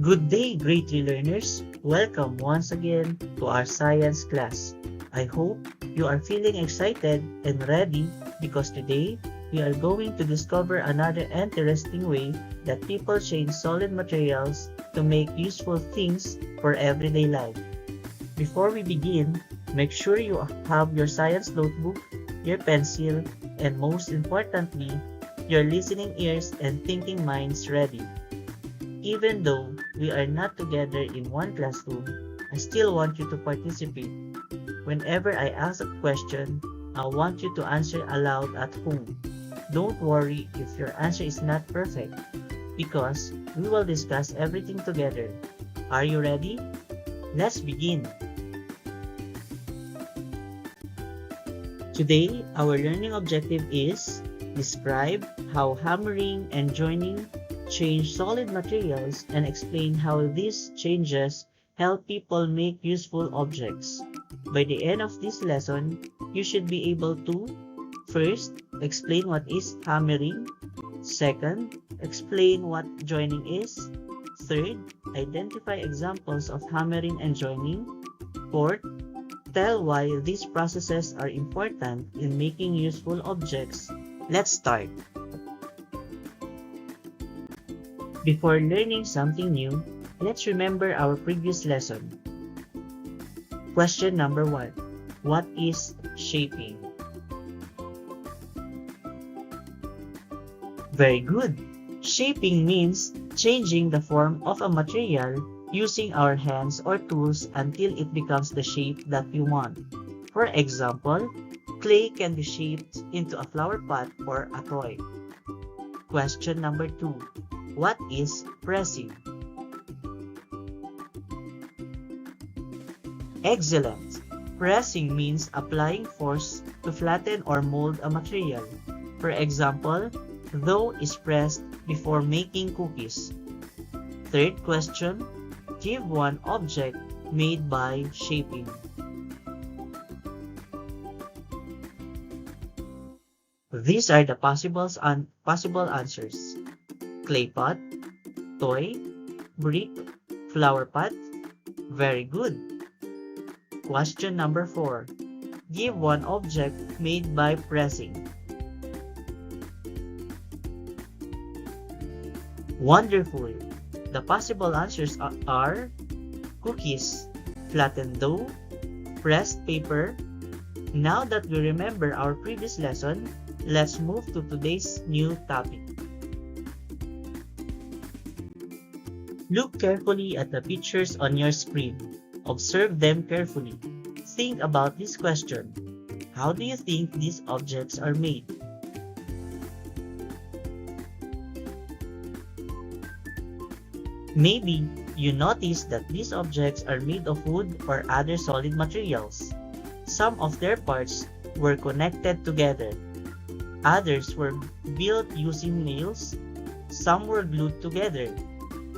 Good day, grade 3 learners! Welcome once again to our science class. I hope you are feeling excited and ready because today we are going to discover another interesting way that people change solid materials to make useful things for everyday life. Before we begin, make sure you have your science notebook, your pencil, and most importantly, your listening ears and thinking minds ready. Even though we are not together in one classroom, I still want you to participate. Whenever I ask a question, I want you to answer aloud at home. Don't worry if your answer is not perfect, because we will discuss everything together. Are you ready? Let's begin! Today, our learning objective is describe how hammering and joining change solid materials and explain how these changes help people make useful objects. By the end of this lesson, you should be able to first, explain what is hammering. Second, explain what joining is. Third, identify examples of hammering and joining. Fourth, tell why these processes are important in making useful objects. Let's start. Before learning something new, let's remember our previous lesson. Question number 1. What is shaping? Very good! Shaping means changing the form of a material using our hands or tools until it becomes the shape that we want. For example, clay can be shaped into a flower pot or a toy. Question number 2. What is pressing? Excellent! Pressing means applying force to flatten or mold a material. For example, dough is pressed before making cookies. Third question, give one object made by shaping. These are the possible answers. Clay pot, toy, brick, flower pot. Very good. Question number 4. Give one object made by pressing. Wonderful. The possible answers are cookies, flattened dough, pressed paper. Now that we remember our previous lesson, let's move to today's new topic. Look carefully at the pictures on your screen. Observe them carefully. Think about this question. How do you think these objects are made? Maybe you notice that these objects are made of wood or other solid materials. Some of their parts were connected together. Others were built using nails. Some were glued together.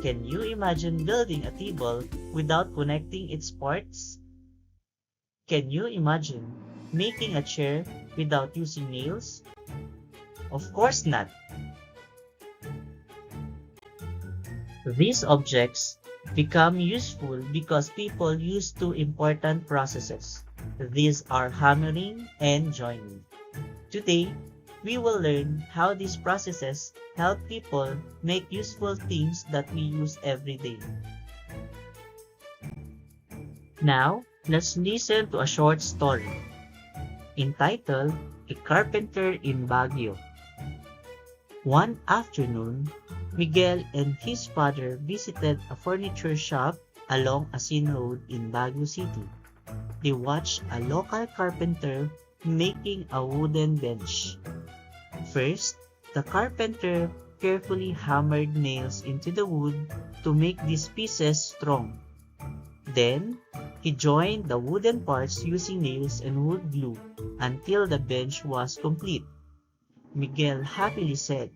Can you imagine building a table without connecting its parts? Can you imagine making a chair without using nails? Of course not. These objects become useful because people use two important processes. These are hammering and joining. Today, we will learn how these processes help people make useful things that we use every day. Now, let's listen to a short story entitled A Carpenter in Baguio. One afternoon, Miguel and his father visited a furniture shop along Asin Road in Baguio City. They watched a local carpenter making a wooden bench. First, the carpenter carefully hammered nails into the wood to make these pieces strong. Then, he joined the wooden parts using nails and wood glue until the bench was complete. Miguel happily said,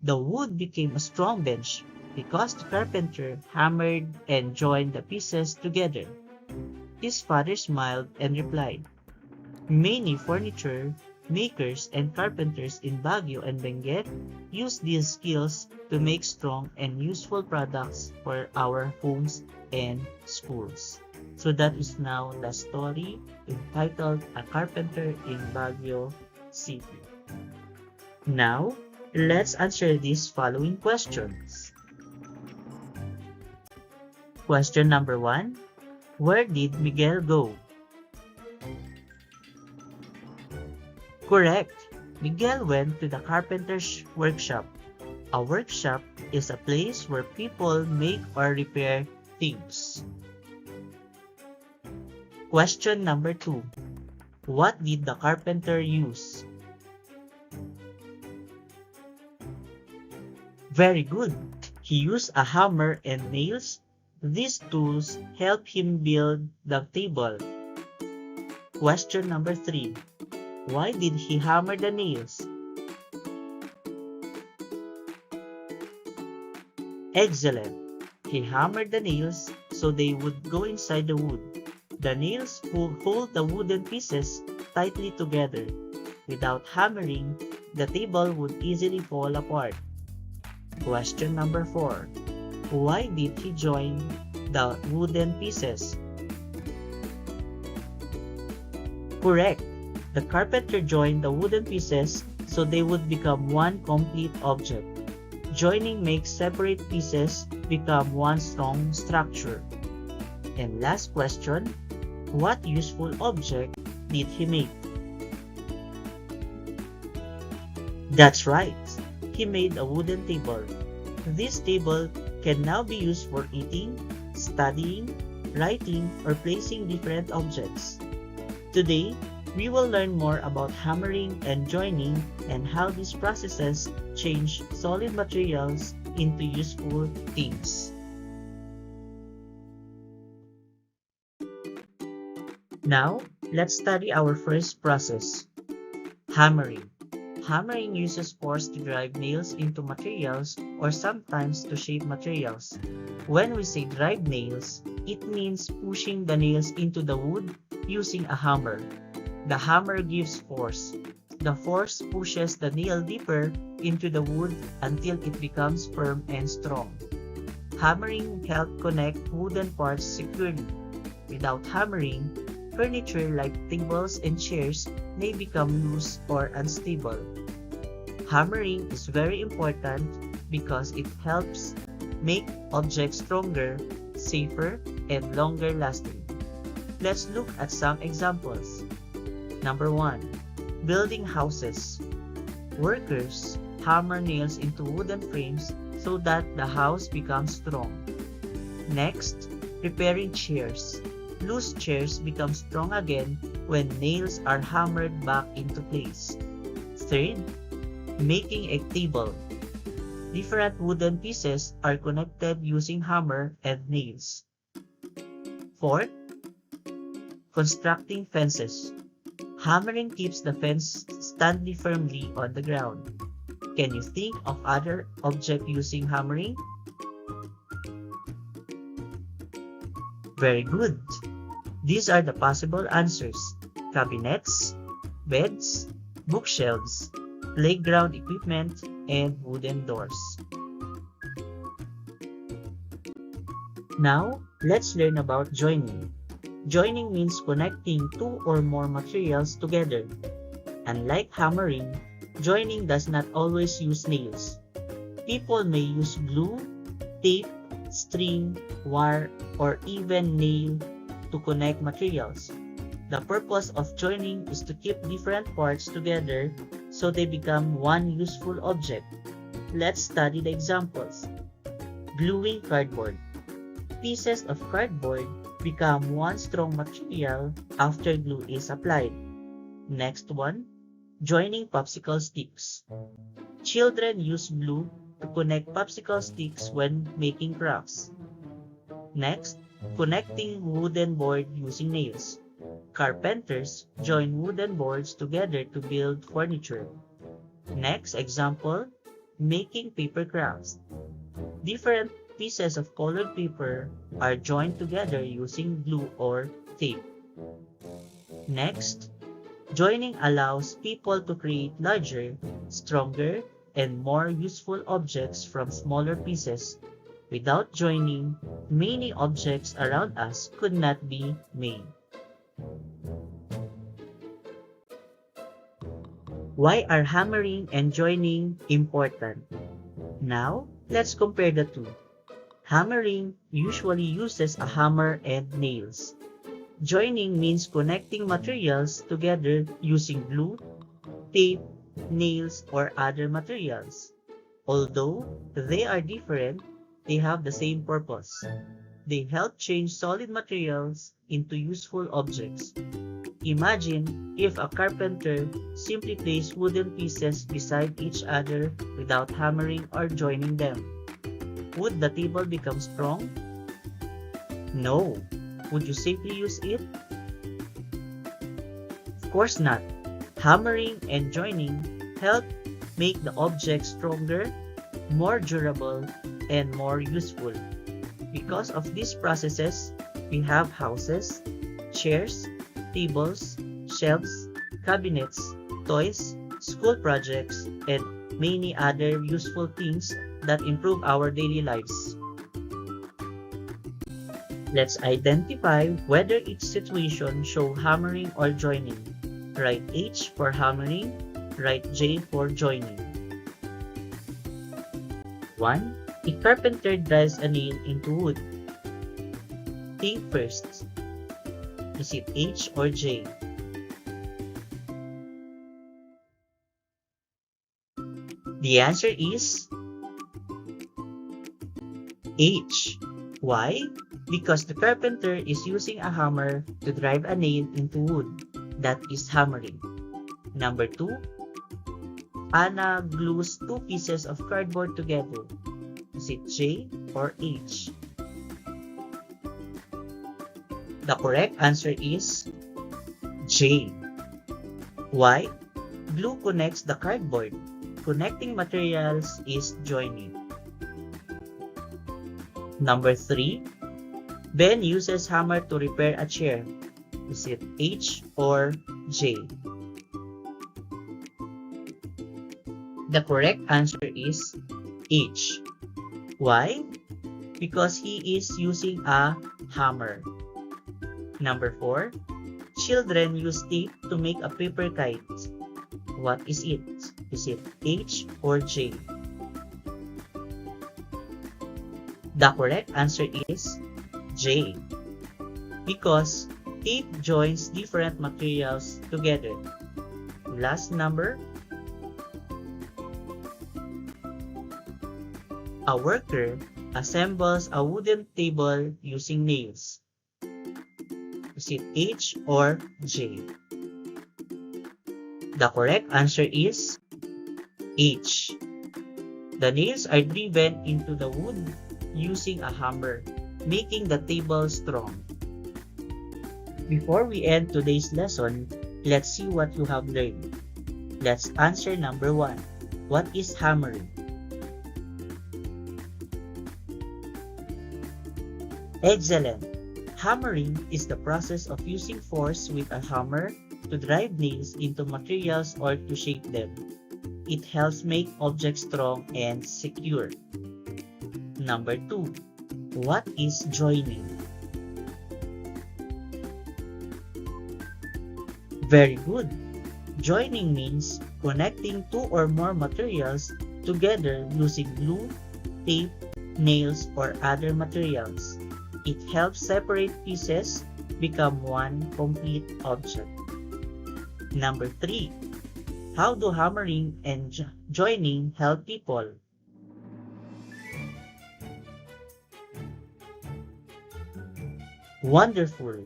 "The wood became a strong bench because the carpenter hammered and joined the pieces together." His father smiled and replied, "Many furniture makers and carpenters in Baguio and Benguet use these skills to make strong and useful products for our homes and schools. So that is now the story entitled A Carpenter in Baguio City. Now, let's answer these following questions. Question number 1. Where did Miguel go? Correct. Miguel went to the carpenter's workshop. A workshop is a place where people make or repair things. Question number 2. What did the carpenter use? Very good. He used a hammer and nails. These tools help him build the table. Question number 3. Why did he hammer the nails? Excellent. He hammered the nails so they would go inside the wood. The nails hold the wooden pieces tightly together. Without hammering, the table would easily fall apart. Question number 4. Why did he join the wooden pieces? Correct. The carpenter joined the wooden pieces so they would become one complete object. Joining makes separate pieces become one strong structure. And last question, what useful object did he make? That's right. He made a wooden table. This table can now be used for eating, studying, writing, or placing different objects. Today, we will learn more about hammering and joining and how these processes change solid materials into useful things. Now, let's study our first process, hammering. Hammering uses force to drive nails into materials or sometimes to shape materials. When we say drive nails, it means pushing the nails into the wood using a hammer. The hammer gives force. The force pushes the nail deeper into the wood until it becomes firm and strong. Hammering helps connect wooden parts securely. Without hammering, furniture like tables and chairs may become loose or unstable. Hammering is very important because it helps make objects stronger, safer, and longer lasting. Let's look at some examples. Number 1. Building houses. Workers hammer nails into wooden frames so that the house becomes strong. Next, repairing chairs. Loose chairs become strong again when nails are hammered back into place. Third, making a table. Different wooden pieces are connected using hammer and nails. Fourth, constructing fences. Hammering keeps the fence standing firmly on the ground. Can you think of other objects using hammering? Very good. These are the possible answers: cabinets, beds, bookshelves, playground equipment, and wooden doors. Now, let's learn about joining. Joining means connecting two or more materials together. Unlike hammering, joining does not always use nails. People may use glue, tape, string, wire, or even nail to connect materials. The purpose of joining is to keep different parts together so they become one useful object. Let's study the examples. Gluing cardboard. Pieces of cardboard become one strong material after glue is applied. Next one, joining popsicle sticks. Children use glue to connect popsicle sticks when making crafts. Next, connecting wooden board using nails. Carpenters join wooden boards together to build furniture. Next example, making paper crafts. Different pieces of colored paper are joined together using glue or tape. Next, Joining allows people to create larger, stronger, and more useful objects from smaller pieces. Without joining, many objects around us could not be made. Why are hammering and joining important? Now, let's compare the two. Hammering usually uses a hammer and nails. Joining means connecting materials together using glue, tape, nails, or other materials. Although they are different, they have the same purpose. They help change solid materials into useful objects. Imagine if a carpenter simply placed wooden pieces beside each other without hammering or joining them. Would the table become strong? No. Would you safely use it? Of course not. Hammering and joining help make the object stronger, more durable, and more useful. Because of these processes, we have houses, chairs, tables, shelves, cabinets, toys, school projects, and many other useful things that improve our daily lives. Let's identify whether each situation shows hammering or joining. Write H for hammering, write J for joining. 1. A carpenter drives a nail into wood. Think first. Is it H or J? The answer is H. Why? Because the carpenter is using a hammer to drive a nail into wood. That is hammering. Number 2. Anna glues two pieces of cardboard together. Is it J or H? The correct answer is J. Why? Glue connects the cardboard. Connecting materials is joining. Number 3. Ben uses hammer to repair a chair. Is it H or J? The correct answer is H. Why? Because he is using a hammer. Number 4. Children use tape to make a paper kite. What is it? Is it H or J? The correct answer is J. Because tape joins different materials together. Last number. A worker assembles a wooden table using nails. Is it H or J? The correct answer is H. The nails are driven into the wood using a hammer, making the table strong. Before we end today's lesson, let's see what you have learned. Let's answer number 1. What is hammering? Excellent! Hammering is the process of using force with a hammer to drive nails into materials or to shape them. It helps make objects strong and secure. Number 2. What is joining? Very good! Joining means connecting two or more materials together using glue, tape, nails, or other materials. It helps separate pieces become one complete object. Number 3. How do hammering and joining help people? Wonderful!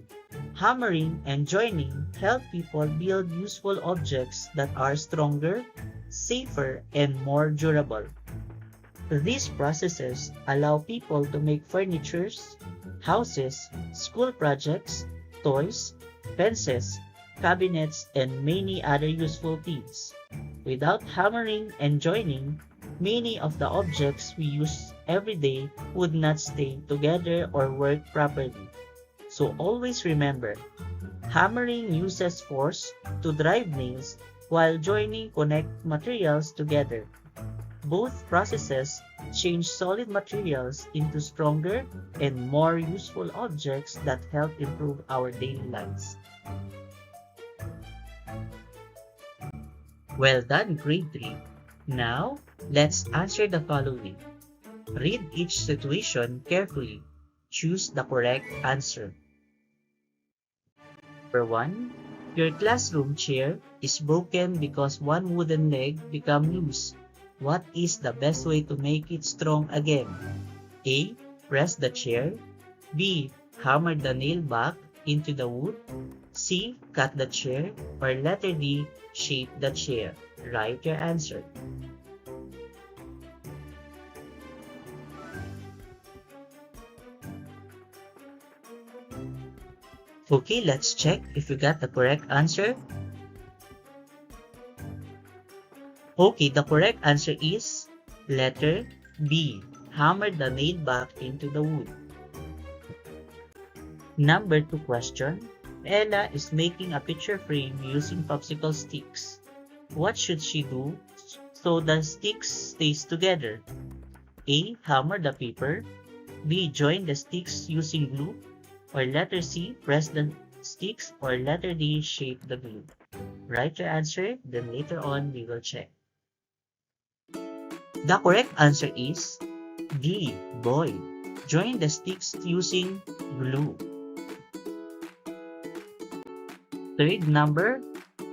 Hammering and joining help people build useful objects that are stronger, safer, and more durable. These processes allow people to make furniture, houses, school projects, toys, fences, cabinets, and many other useful things. Without hammering and joining, many of the objects we use every day would not stay together or work properly. So always remember, Hammering uses force to drive nails while joining connect materials together. Both processes change solid materials into stronger and more useful objects that help improve our daily lives. Well done, grade 3. Now, let's answer the following. Read each situation carefully. Choose the correct answer. Number 1. Your classroom chair is broken because one wooden leg became loose. What is the best way to make it strong again? A. Press the chair. B. Hammer the nail back into the wood. C. Cut the chair. Or letter D. Shape the chair. Write your answer. Okay, let's check if you got the correct answer. Okay, the correct answer is letter B. Hammer the nail back into the wood. Number 2 question. Ella is making a picture frame using popsicle sticks. What should she do so the sticks stays together? A. Hammer the paper. B. Join the sticks using glue. Or letter C. Press the sticks. Or letter D. Shape the glue. Write your answer, then later on we will check. The correct answer is D. Boy. Join the sticks using glue. Third number.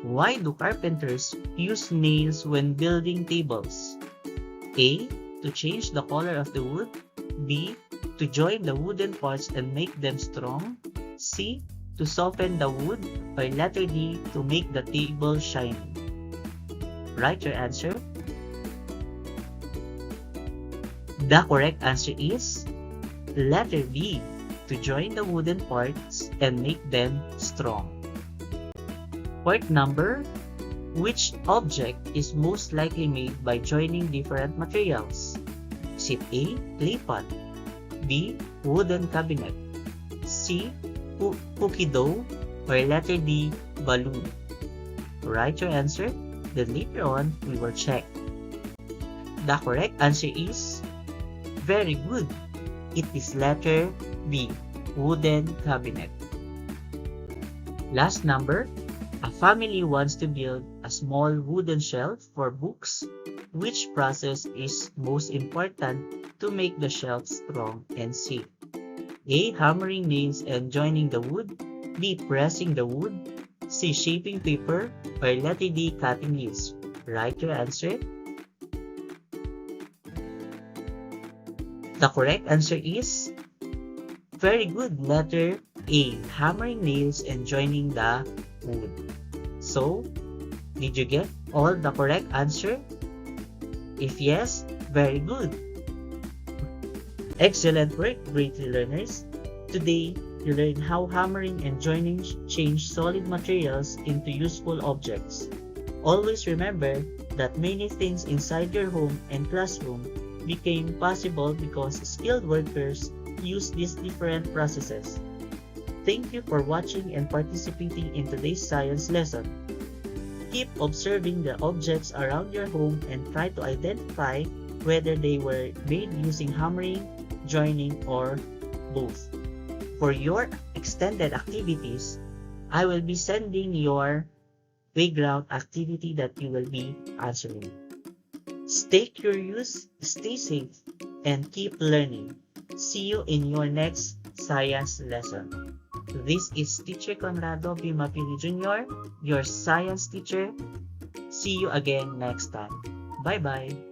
Why do carpenters use nails when building tables? A. To change the color of the wood. B. To join the wooden parts and make them strong. C. To soften the wood. Or letter D. To make the table shiny. Write your answer. The correct answer is letter B. To join the wooden parts and make them strong. Fourth number. Which object is most likely made by joining different materials? Is it A. Clay pot. B. Wooden cabinet. C. Cookie dough. Or letter D. Balloon. Write your answer, then later on we will check. The correct answer is very good. It is letter B. Wooden cabinet. Last number. A family wants to build a small wooden shelf for books. Which process is most important to make the shelf strong and safe? A. Hammering nails and joining the wood. B. Pressing the wood. C. Shaping paper. Or letter D. Cutting leaves. Write your answer. The correct answer is very good, letter A. Hammering nails and joining the wood. So, did you get all the correct answer? If yes, very good. Excellent work, grade 3 learners. Today, you learned how hammering and joining change solid materials into useful objects. Always remember that many things inside your home and classroom became possible because skilled workers use these different processes. Thank you for watching and participating in today's science lesson. Keep observing the objects around your home and try to identify whether they were made using hammering, joining, or both. For your extended activities, I will be sending your playground activity that you will be answering. Stay curious, stay safe, and keep learning. See you in your next science lesson. This is Teacher Conrado B. Mapili Jr., your science teacher. See you again next time. Bye-bye.